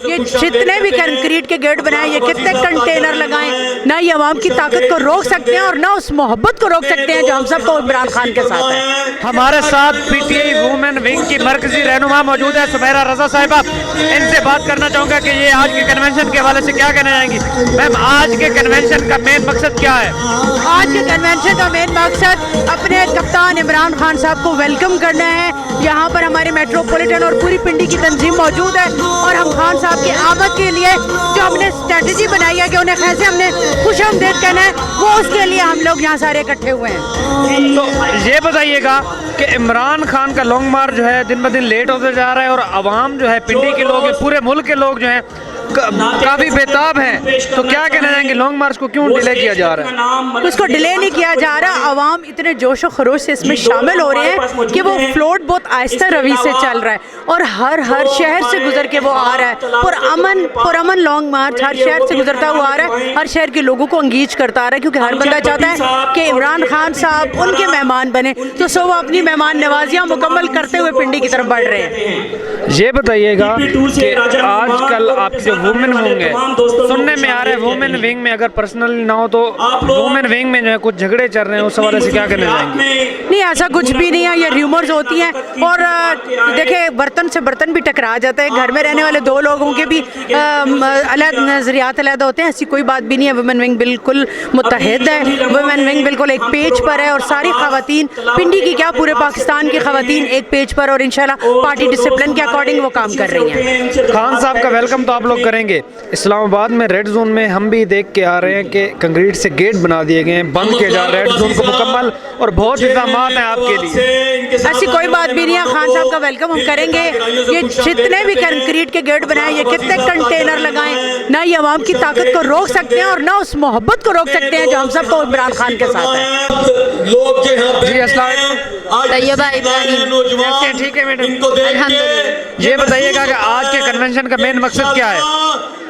یہ جتنے بھی کنکریٹ کے گیٹ بنائے، یہ کتنے کنٹینر لگائیں، نہ یہ عوام کی طاقت کو روک سکتے ہیں اور نہ اس محبت کو روک سکتے ہیں جو ہم سب کو عمران خان کے ساتھ ہے۔ ہمارے ساتھ P T I women wing کی مرکزی رہنما موجود ہے سمیرہ رضا صاحبہ، ان سے بات کرنا چاہوں گا کہ یہ آج کے کنونشن کے حوالے سے کیا کہنا چاہیں گی؟ میم، آج کے کنونشن کا مین مقصد کیا ہے؟ آج کے کنونشن کا مین مقصد اپنے کپتان عمران خان صاحب کو ویلکم کرنا ہے۔ یہاں پر ہمارے میٹروپولیٹن اور پوری پنڈی کی تنظیم موجود ہے اور ہم خان صاحب کی آمد کے لیے جو ہم نے اسٹریٹجی بنائی ہے کہ انہیں کیسے ہم نے خوش آمدید کہنا ہے، وہ اس کے لیے ہم لوگ یہاں سارے اکٹھے ہوئے ہیں۔ تو یہ بتائیے گا کہ عمران خان کا لانگ مارچ جو ہے دن بدن لیٹ ہوتا جا رہا ہے اور عوام جو ہے، پنڈی کے لوگ، پورے ملک کے لوگ جو ہیں کافی بےتاب ہیں، تو کیا کہنا چاہیں گے لانگ مارچ کو کیوں ڈیلے کیا جا رہا ہے؟ اس کو ڈیلے نہیں کیا جا رہا، عوام اتنے جوش و خروش سے اس میں شامل ہو رہے ہیں کہ وہ فلوٹ بہت آہستہ روی سے چل رہا ہے اور ہر شہر سے گزر کے وہ آ رہا ہے، پرامن لانگ مارچ ہر شہر سے گزرتا ہوا آ رہا ہے، ہر شہر کے لوگوں کو انگیج کرتا آ رہا ہے، کیونکہ ہر بندہ چاہتا ہے کہ عمران خان صاحب ان کے مہمان بنے، تو سو وہ اپنی مہمان نوازیاں مکمل کرتے ہوئے پنڈی کی طرف بڑھ رہے ہیں۔ یہ بتائیے گا کہ آج کل آپ جو وومن ونگ ہے، سننے میں آ رہا ہے وومن ونگ میں اگر پرسنل نہ ہو تو وومن ونگ میں جو ہے کچھ جھگڑے چل رہے ہیں، اس حوالے سے کیا کہنا چاہیں گے؟ نہیں، ایسا کچھ بھی نہیں ہے، یہ ریومرز ہوتی ہیں اور دیکھیں برتن سے برتن بھی ٹکرا جاتا ہے، گھر میں رہنے والے دو لوگوں کے بھی الگ نظریات علیحدہ ہوتے ہیں، ایسی کوئی بات بھی نہیں ہے۔ وومن ونگ بالکل متحد ہے، وومن ونگ بالکل ایک پیج پر ہے اور ساری خواتین پنڈی کی کیا پورے پاکستان کی خواتین ایک پیج پر اور انشاءاللہ پارٹی ڈسپلن کے اکارڈنگ وہ کام کر رہی ہیں۔ خان صاحب کا ویلکم تو آپ لوگ کریں گے، اسلام آباد میں ریڈ زون میں ہم بھی دیکھ کے آ رہے ہیں کہ کنکریٹ سے گیٹ بنا دیے گئے ہیں، بند کیا جا رہا ہے ریڈ زون کو مکمل اور بہت انتظامات ہیں آپ کے لیے۔ ایسی کوئی بات بھی نہیں ہے، خان صاحب کا ویلکم ہم کریں گے۔ یہ جتنے بھی کنکریٹ کے گیٹ بنائے، یہ کتنے کنٹینر لگائیں، نہ یہ عوام کی طاقت کو روک سکتے ہیں اور نہ اس محبت کو روک سکتے ہیں جو ہم سب کو عمران خان کے ساتھ ہے۔ جی السلام علیکم، طیبہ ابراہیم، ٹھیک ہے میڈم، الحمدللہ۔ یہ بتائیے گا کہ آج کے کنونشن کا مین مقصد کیا ہے؟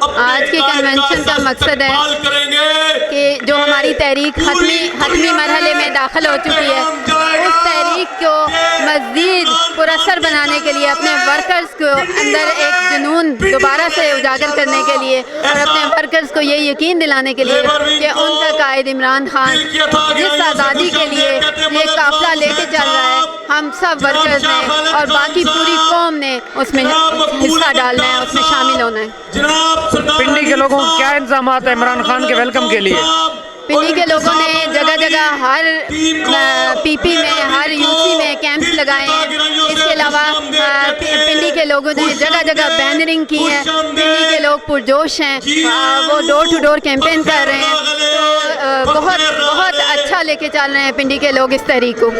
آج کے کنونشن کا مقصد ہے کہ جو ہماری تحریک حتمی مرحلے میں داخل ہو چکی ہے، اس تحریک کو مزید پراثر بنانے کے لیے، اپنے ورکرز کو اندر ایک جنون دوبارہ سے اجاگر کرنے کے لیے اور اپنے ورکرز کو یہ یقین دلانے کے لیے کہ ان کا قائد عمران خان جس آزادی کے لیے یہ قافلہ لے کے چل رہا ہے، ہم سب ورکرز نے اور باقی پوری قوم نے اس میں حصہ ڈالنا ہے، اس میں شامل ہونا ہے۔ پنڈی کے لوگوں کو کیا انتظامات ہیں عمران خان کے ویلکم کے لیے؟ پنڈی کے لوگوں نے جگہ جگہ ہر پی پی میں، ہر یو سی میں کیمپس لگائے ہیں۔ اس کے علاوہ پنڈی کے لوگوں نے جگہ جگہ بینرنگ کی ہے، پنڈی کے لوگ پرجوش ہیں، وہ ڈور ٹو ڈور کیمپین کر رہے ہیں، تو بہت اچھا لے کے چل رہے ہیں پنڈی کے لوگ اس تحریک کو۔